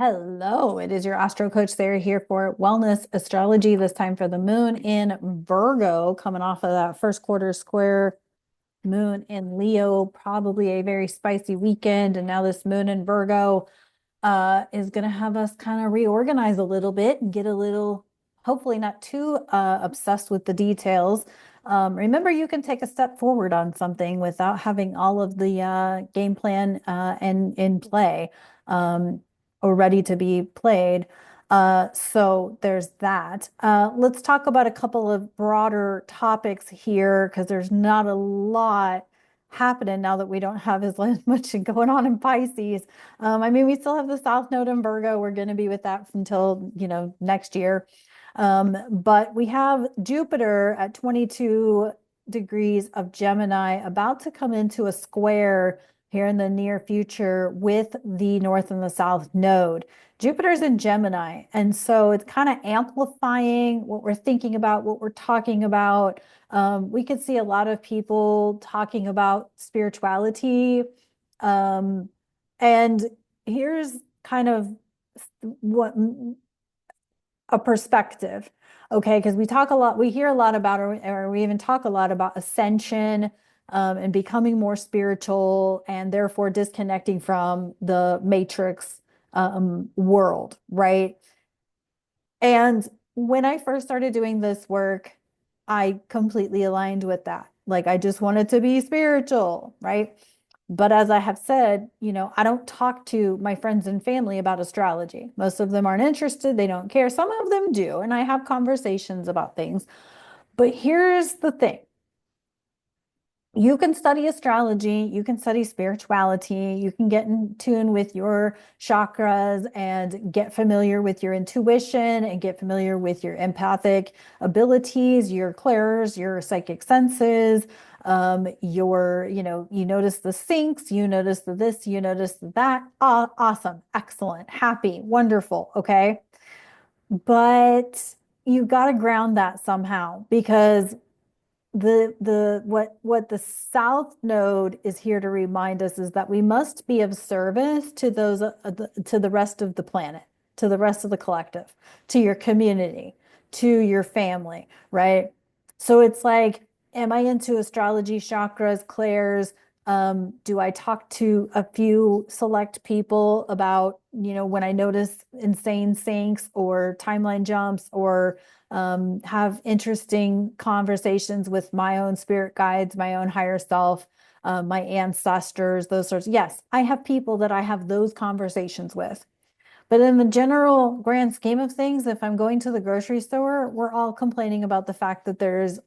Hello, it is your Astro Coach Sarah here for Wellness Astrology, this time for the moon in Virgo, coming off of that first quarter square moon in Leo, probably a very spicy weekend. And now this moon in Virgo is going to have us kind of reorganize a little bit and get a little, hopefully not too obsessed with the details. Remember, you can take a step forward on something without having all of the game plan and in play. Or ready to be played. So there's that. Let's talk about a couple of broader topics here because there's not a lot happening now that we don't have as much going on in Pisces. I mean, we still have the South Node in Virgo. We're going to be with that until, next year. But we have Jupiter at 22 degrees of Gemini about to come into a square here in the near future with the North and the South node. Jupiter's in Gemini, and so it's kind of amplifying what we're thinking about, what we're talking about. We could see a lot of people talking about spirituality. And here's kind of what a perspective, okay? Because we hear a lot about, or we even talk a lot about ascension, and becoming more spiritual and therefore disconnecting from the matrix world, right? And when I first started doing this work, I completely aligned with that. Like, I just wanted to be spiritual, right? But as I have said, I don't talk to my friends and family about astrology. Most of them aren't interested. They don't care. Some of them do. And I have conversations about things. But here's the thing. You can study astrology, you can study spirituality, you can get in tune with your chakras and get familiar with your intuition and get familiar with your empathic abilities, your clairs, your psychic senses, you notice the syncs, you notice the this, you notice the that. Awesome, excellent, happy, wonderful, okay? But you got to ground that somehow because what the South Node is here to remind us is that we must be of service to those to the rest of the planet, to the rest of the collective, to your community, to your family, right? So it's like, am I into astrology, chakras, clairs? Do I talk to a few select people about, when I notice insane syncs or timeline jumps or have interesting conversations with my own spirit guides, my own higher self, my ancestors, those sorts. Yes, I have people that I have those conversations with. But in the general grand scheme of things, if I'm going to the grocery store, we're all complaining about the fact that there's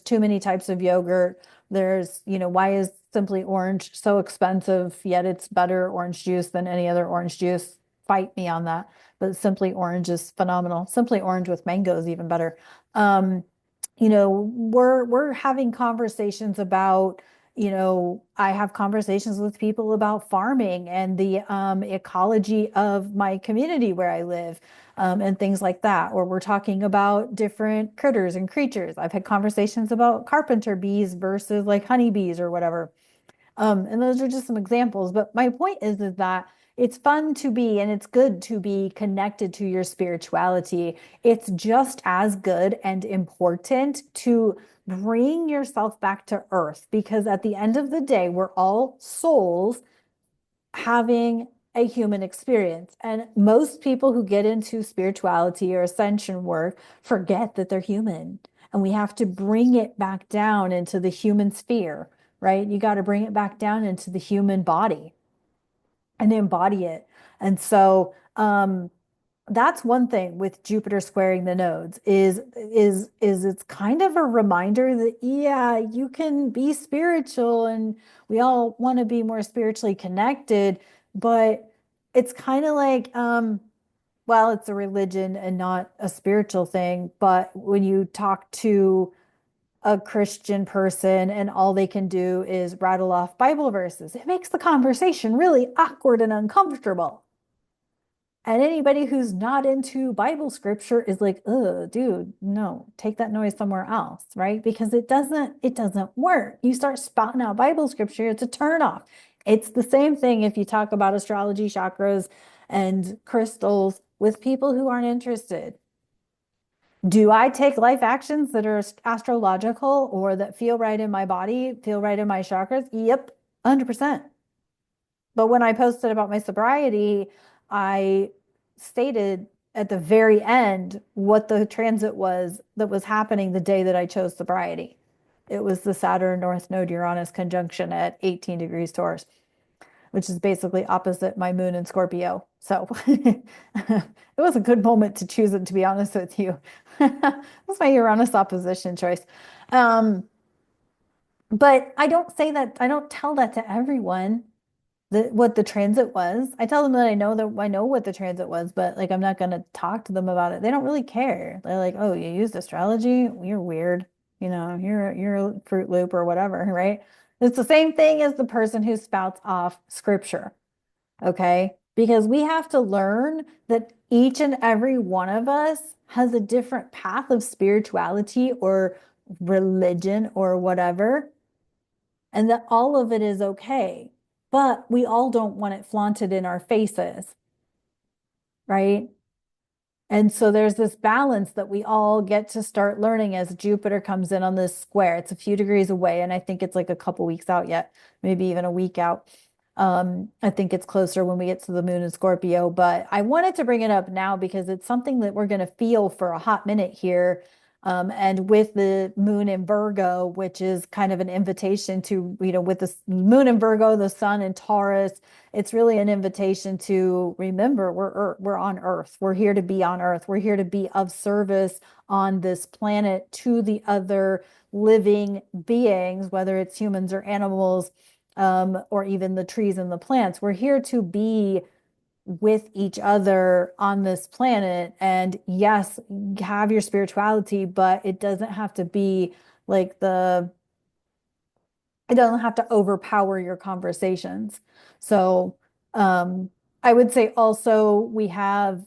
too many types of yogurt. Why is Simply Orange so expensive, yet it's better orange juice than any other orange juice? Fight me on that. But Simply Orange is phenomenal. Simply Orange with mango is even better. We're having conversations about I have conversations with people about farming and the ecology of my community where I live, and things like that. Or we're talking about different critters and creatures. I've had conversations about carpenter bees versus like honeybees or whatever. And those are just some examples. But my point is that it's fun to be and it's good to be connected to your spirituality. It's just as good and important to bring yourself back to earth because at the end of the day, we're all souls having a human experience. And most people who get into spirituality or ascension work forget that they're human. And we have to bring it back down into the human sphere, right? You got to bring it back down into the human body and embody it. And so that's one thing with Jupiter squaring the nodes is it's kind of a reminder that yeah, you can be spiritual and we all want to be more spiritually connected, but it's kind of like well, it's a religion and not a spiritual thing, but when you talk to a Christian person and all they can do is rattle off Bible verses, it makes the conversation really awkward and uncomfortable. And anybody who's not into Bible scripture is like, oh, dude, no, take that noise somewhere else, right? Because it doesn't work. You start spouting out Bible scripture, it's a turn off. It's the same thing if you talk about astrology, chakras, and crystals with people who aren't interested. Do I take life actions that are astrological or that feel right in my body, feel right in my chakras? Yep, 100%. But when I posted about my sobriety, I stated at the very end what the transit was that was happening the day that I chose sobriety. It was the Saturn North Node Uranus conjunction at 18 degrees Taurus, which is basically opposite my moon in Scorpio. So it was a good moment to choose it, to be honest with you. That's my Uranus opposition choice. Um, but I don't say that, I don't tell that to everyone what the transit was. I tell them that I know what the transit was, but like I'm not gonna talk to them about it. They don't really care. They're like, oh, you used astrology? You're weird. You're a Fruit Loop or whatever, right? It's the same thing as the person who spouts off scripture, okay? Because we have to learn that each and every one of us has a different path of spirituality or religion or whatever, and that all of it is okay. But we all don't want it flaunted in our faces, right? And so there's this balance that we all get to start learning as Jupiter comes in on this square. It's a few degrees away, and I think it's like a couple weeks out yet, maybe even a week out. I think it's closer when we get to the moon in Scorpio, but I wanted to bring it up now because it's something that we're going to feel for a hot minute here. And with the moon in Virgo, which is kind of an invitation to, with the moon in Virgo, the sun in Taurus, it's really an invitation to remember we're on Earth. We're here to be on Earth. We're here to be of service on this planet to the other living beings, whether it's humans or animals, or even the trees and the plants. We're here to be with each other on this planet. And yes, have your spirituality, but it doesn't have to be like it doesn't have to overpower your conversations. So I would say also we have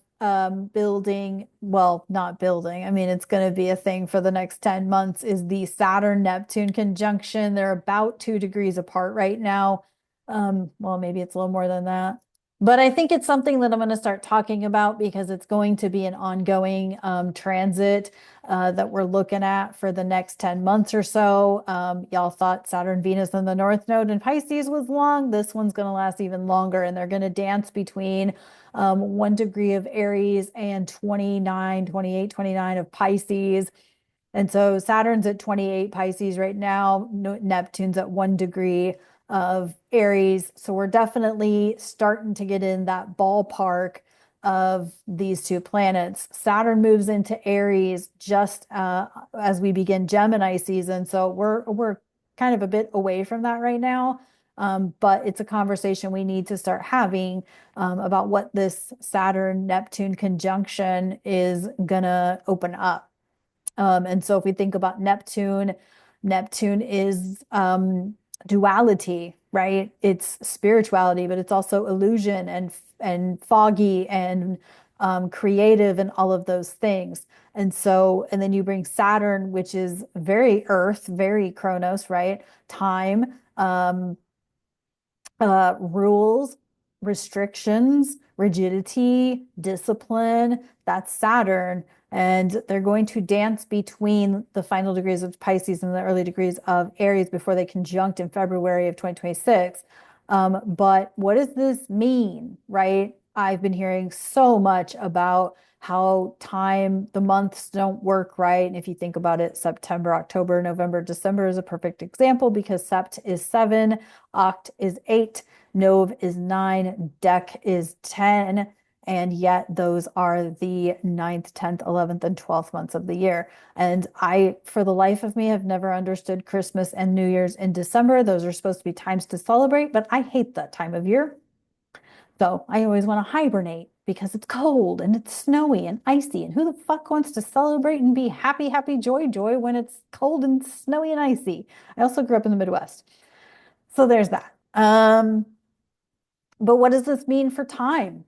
building, well, not building. I mean, it's going to be a thing for the next 10 months is the Saturn Neptune conjunction. They're about 2 degrees apart right now. Well, maybe it's a little more than that. But I think it's something that I'm going to start talking about because it's going to be an ongoing transit that we're looking at for the next 10 months or so. Y'all thought Saturn, Venus, and the North Node in Pisces was long. This one's going to last even longer, and they're going to dance between 1 degree of Aries and 29, 28, 29 of Pisces. And so Saturn's at 28 Pisces right now. Neptune's at 1 degree of Aries. So we're definitely starting to get in that ballpark of these two planets. Saturn moves into Aries just as we begin Gemini season. So we're kind of a bit away from that right now. But it's a conversation we need to start having about what this Saturn Neptune conjunction is gonna open up. And so if we think about Neptune, Neptune is duality, right? It's spirituality, but it's also illusion and foggy and creative and all of those things. And so, and then you bring Saturn, which is very Earth, very Chronos, right? Time, rules, restrictions, rigidity, discipline. That's Saturn. And they're going to dance between the final degrees of Pisces and the early degrees of Aries before they conjunct in February of 2026. But what does this mean, right? I've been hearing so much about how time, the months don't work right. And if you think about it, September, October, November, December is a perfect example because Sept is 7, Oct is 8, Nov is 9, Dec is 10. And yet those are the 9th, 10th, 11th, and 12th months of the year. And I, for the life of me, have never understood Christmas and New Year's in December. Those are supposed to be times to celebrate, but I hate that time of year. So I always want to hibernate because it's cold and it's snowy and icy. And who the fuck wants to celebrate and be happy, happy, joy, joy when it's cold and snowy and icy? I also grew up in the Midwest. So there's that. But what does this mean for time?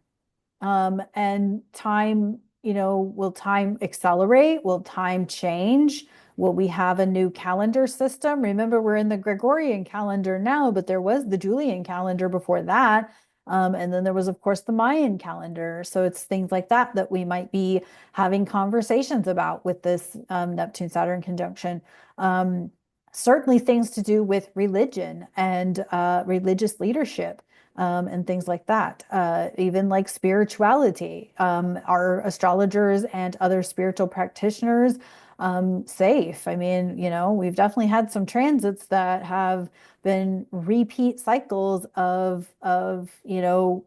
And time, will time accelerate? Will time change? Will we have a new calendar system? Remember, we're in the Gregorian calendar now, but there was the Julian calendar before that. And then there was, of course, the Mayan calendar. So it's things like that that we might be having conversations about with this Neptune-Saturn conjunction. Certainly things to do with religion and religious leadership. And things like that, even like spirituality. Are astrologers and other spiritual practitioners safe? I mean, we've definitely had some transits that have been repeat cycles of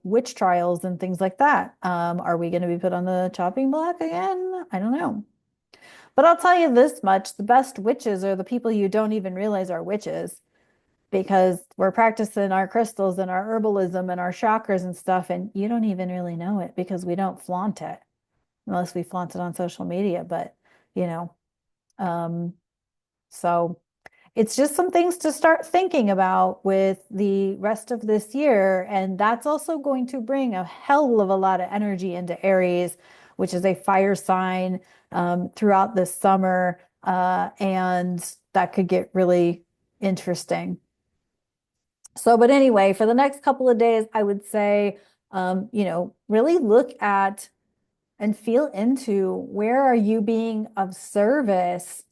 witch trials and things like that. Are we going to be put on the chopping block again? I don't know. But I'll tell you this much, the best witches are the people you don't even realize are witches because we're practicing our crystals and our herbalism and our chakras and stuff, and you don't even really know it because we don't flaunt it unless we flaunt it on social media. But, you know, um, so it's just some things to start thinking about with the rest of this year. And that's also going to bring a hell of a lot of energy into Aries, which is a fire sign throughout this summer. And that could get really interesting. So, but anyway, for the next couple of days, I would say, really look at and feel into where are you being of service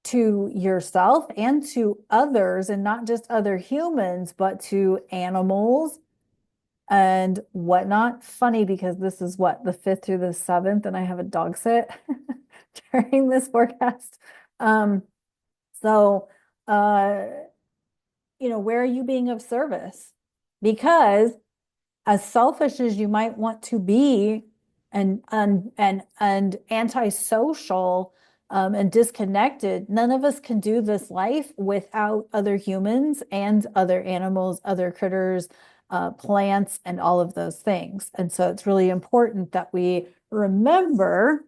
to yourself and to others, and not just other humans, but to animals and whatnot. Funny because this is what, the 5th through the 7th, and I have a dog sit during this forecast. So, where are you being of service? Because as selfish as you might want to be and antisocial and disconnected, none of us can do this life without other humans and other animals, other critters, plants, and all of those things. And so it's really important that we remember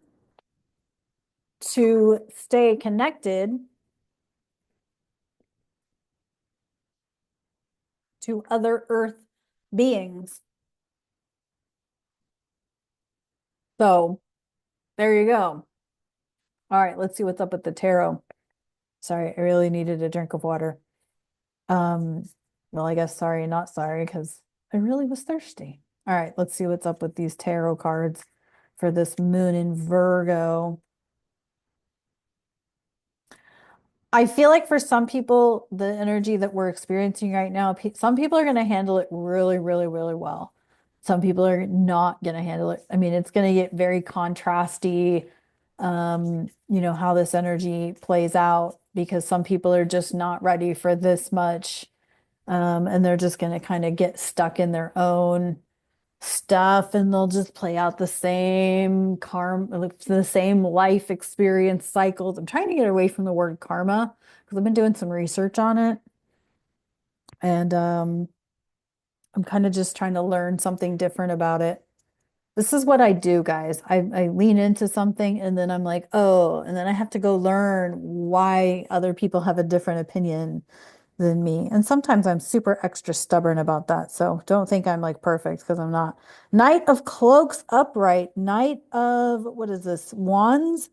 to stay connected to other earth beings. So there you go. All right, let's see what's up with the tarot. Sorry, I really needed a drink of water. Um, well, I guess sorry, not sorry, because I really was thirsty. All right, let's see what's up with these tarot cards for this moon in Virgo. I feel like for some people, the energy that we're experiencing right now, some people are going to handle it really, really, really well. Some people are not going to handle it. I mean, it's going to get very contrasty, how this energy plays out because some people are just not ready for this much. And they're just going to kind of get stuck in their own stuff and they'll just play out the same karma, the same life experience cycles. I'm trying to get away from the word karma because I've been doing some research on it. And I'm kind of just trying to learn something different about it. This is what I do, guys. I lean into something and then I'm like, oh, and then I have to go learn why other people have a different opinion than me. And sometimes I'm super extra stubborn about that. So don't think I'm like perfect because I'm not. Knight of Cloaks upright. Knight of, what is this? Wands?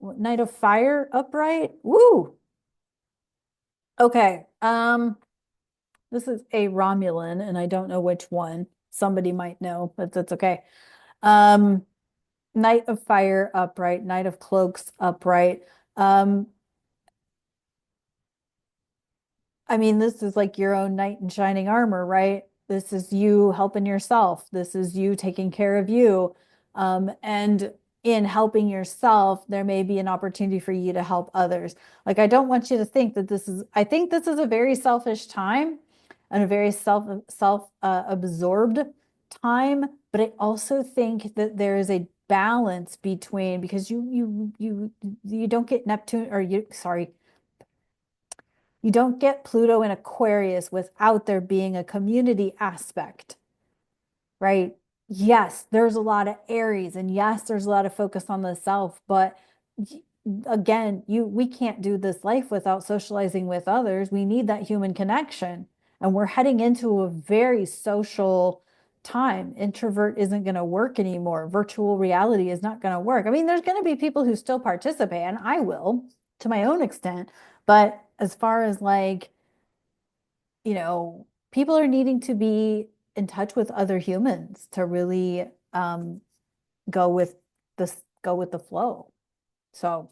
Knight of Fire upright. Woo! Okay. This is a Romulan, and I don't know which one. Somebody might know, but that's okay. Um, Knight of Fire upright, Knight of Cloaks upright. I mean, this is like your own knight in shining armor, right? This is you helping yourself. This is you taking care of you. And in helping yourself, there may be an opportunity for you to help others. Like, I don't want you to think that I think this is a very selfish time and a very absorbed time, but I also think that there is a balance between because you don't get Neptune or you don't get Pluto in Aquarius without there being a community aspect, right? Yes, there's a lot of Aries, and yes, there's a lot of focus on the self, but again, we can't do this life without socializing with others. We need that human connection. And we're heading into a very social time. Introvert isn't going to work anymore. Virtual reality is not going to work. I mean, there's going to be people who still participate, and I will to my own extent. But as far as like, people are needing to be in touch with other humans to really go with go with the flow. So,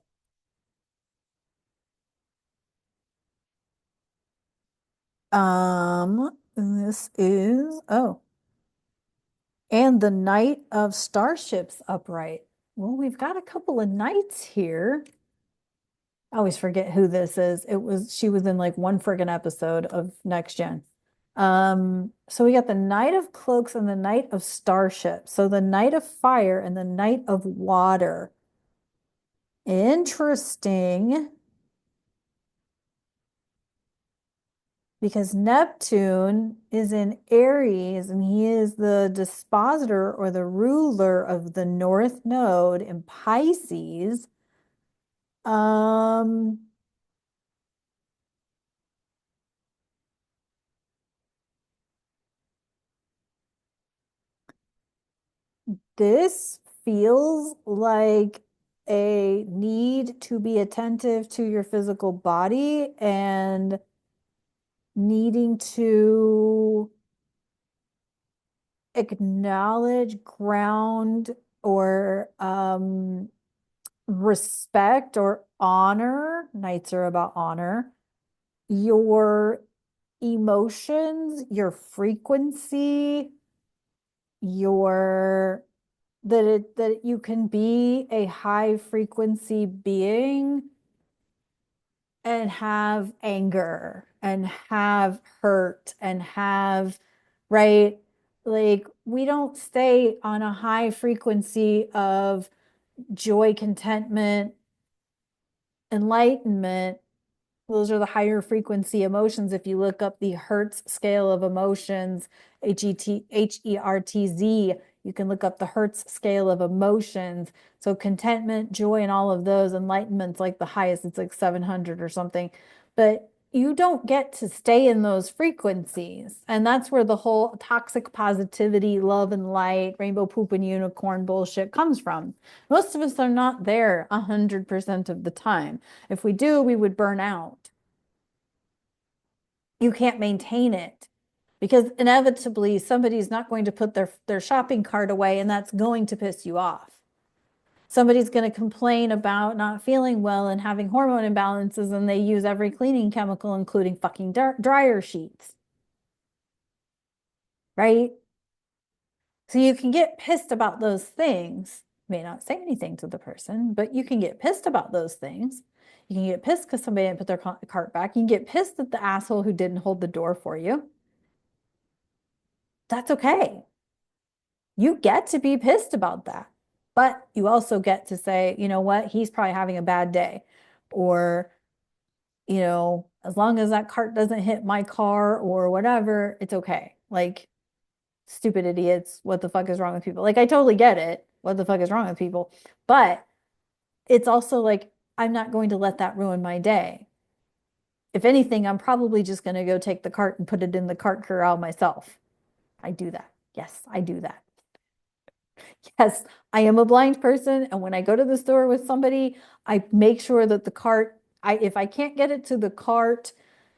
this is, oh, and the Knight of Starships upright. Well, we've got a couple of knights here. I always forget who this is. She was in like one friggin' episode of Next Gen. So we got the Knight of Cloaks and the Knight of Starships. So the Knight of Fire and the Knight of Water. Interesting. Because Neptune is in Aries and he is the dispositor or the ruler of the North Node in Pisces. Um, this feels like a need to be attentive to your physical body and needing to acknowledge, ground, or respect or honor. Nights are about honor. Your emotions, your frequency, your that you can be a high frequency being and have anger and have hurt and have, right? Like we don't stay on a high frequency of joy, contentment, enlightenment. Those are the higher frequency emotions. If you look up the Hertz scale of emotions, Hertz, you can look up the Hertz scale of emotions. So contentment, joy, and all of those, enlightenment's like the highest, it's like 700 or something. But you don't get to stay in those frequencies. And that's where the whole toxic positivity, love and light, rainbow poop and unicorn bullshit comes from. Most of us are not there 100% of the time. If we do, we would burn out. You can't maintain it because inevitably somebody's not going to put their shopping cart away and that's going to piss you off. Somebody's going to complain about not feeling well and having hormone imbalances and they use every cleaning chemical, including fucking dryer sheets, right? So you can get pissed about those things. May not say anything to the person, but you can get pissed about those things. You can get pissed because somebody didn't put their cart back. You can get pissed at the asshole who didn't hold the door for you. That's okay. You get to be pissed about that. But you also get to say, you know what, he's probably having a bad day. Or, as long as that cart doesn't hit my car or whatever, it's okay. Like, stupid idiots, what the fuck is wrong with people? Like, I totally get it. What the fuck is wrong with people? But it's also like, I'm not going to let that ruin my day. If anything, I'm probably just going to go take the cart and put it in the cart corral myself. I do that. Yes, I do that. Yes, I am a blind person, and when I go to the store with somebody, I make sure that the cart, if I can't get it to the cart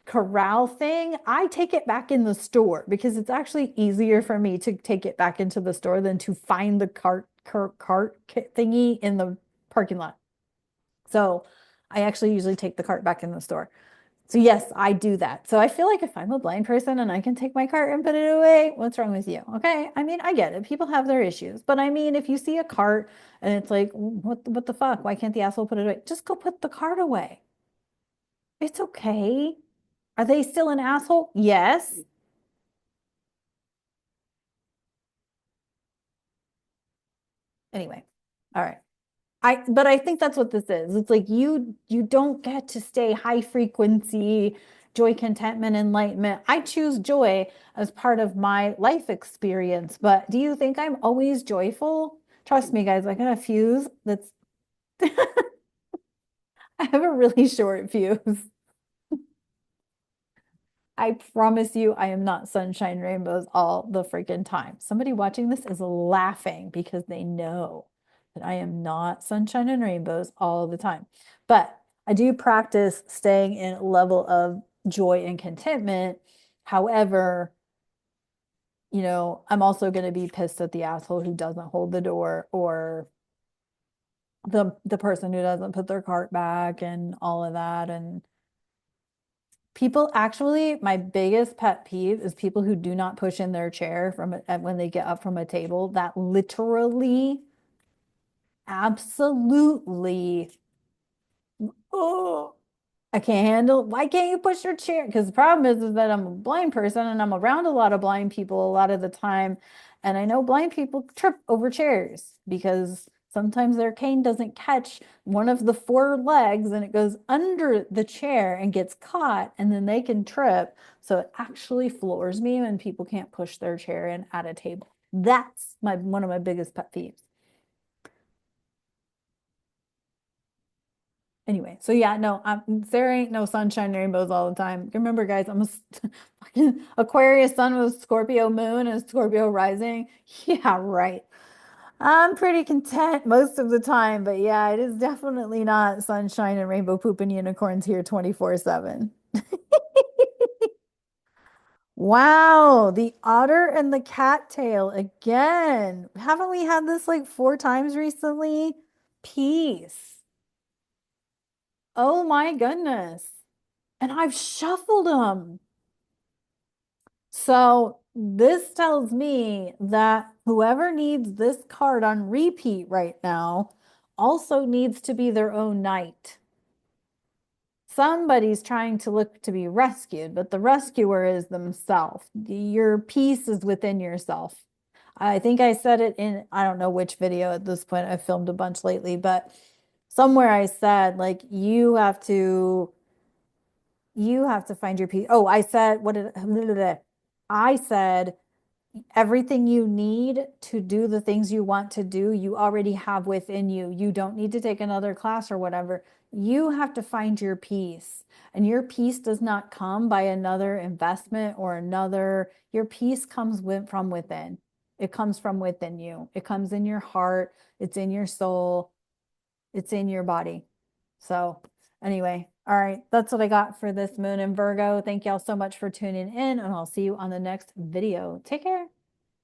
corral thing, I take it back in the store because it's actually easier for me to take it back into the store than to find the cart thingy in the parking lot. So I actually usually take the cart back in the store. So yes, I do that. So I feel like if I'm a blind person and I can take my cart and put it away, what's wrong with you? Okay. I mean, I get it. People have their issues. But I mean, if you see a cart and it's like, what the fuck? Why can't the asshole put it away? Just go put the cart away. It's okay. Are they still an asshole? Yes. Anyway. All right. But I think that's what this is. It's like you don't get to stay high frequency, joy, contentment, enlightenment. I choose joy as part of my life experience. But do you think I'm always joyful? Trust me, guys, I got a fuse that's I have a really short fuse. I promise you, I am not sunshine rainbows all the freaking time. Somebody watching this is laughing because they know that I am not sunshine and rainbows all the time. But I do practice staying in a level of joy and contentment. However, I'm also going to be pissed at the asshole who doesn't hold the door, or the person who doesn't put their cart back and all of that. And people, actually, my biggest pet peeve is people who do not push in their chair when they get up from a table. That literally, absolutely, oh, I can't handle. Why can't you push your chair? Because the problem is that I'm a blind person and I'm around a lot of blind people a lot of the time. And I know blind people trip over chairs because sometimes their cane doesn't catch one of the four legs and it goes under the chair and gets caught, and then they can trip. So it actually floors me when people can't push their chair in at a table. That's one of my biggest pet peeves. Anyway, so yeah, no, there ain't no sunshine and rainbows all the time. Remember, guys, I'm a fucking Aquarius sun with Scorpio moon and Scorpio rising. Yeah, right. I'm pretty content most of the time, but yeah, it is definitely not sunshine and rainbow poop and unicorns here 24/7. Wow, the otter and the cattail again. Haven't we had this like four times recently? Peace. Oh my goodness. And I've shuffled them. So this tells me that whoever needs this card on repeat right now also needs to be their own knight. Somebody's trying to look to be rescued, but the rescuer is themselves. Your peace is within yourself. I think I said it in, I don't know which video at this point. I've filmed a bunch lately, but somewhere I said, like, you have to find your peace. Oh, I said, what did I said? Everything you need to do the things you want to do, you already have within you. You don't need to take another class or whatever. You have to find your peace. And your peace does not come by another investment or your peace comes from within. It comes from within you. It comes in your heart. It's in your soul. It's in your body. So anyway, all right, that's what I got for this moon in Virgo. Thank y'all so much for tuning in, and I'll see you on the next video. Take care.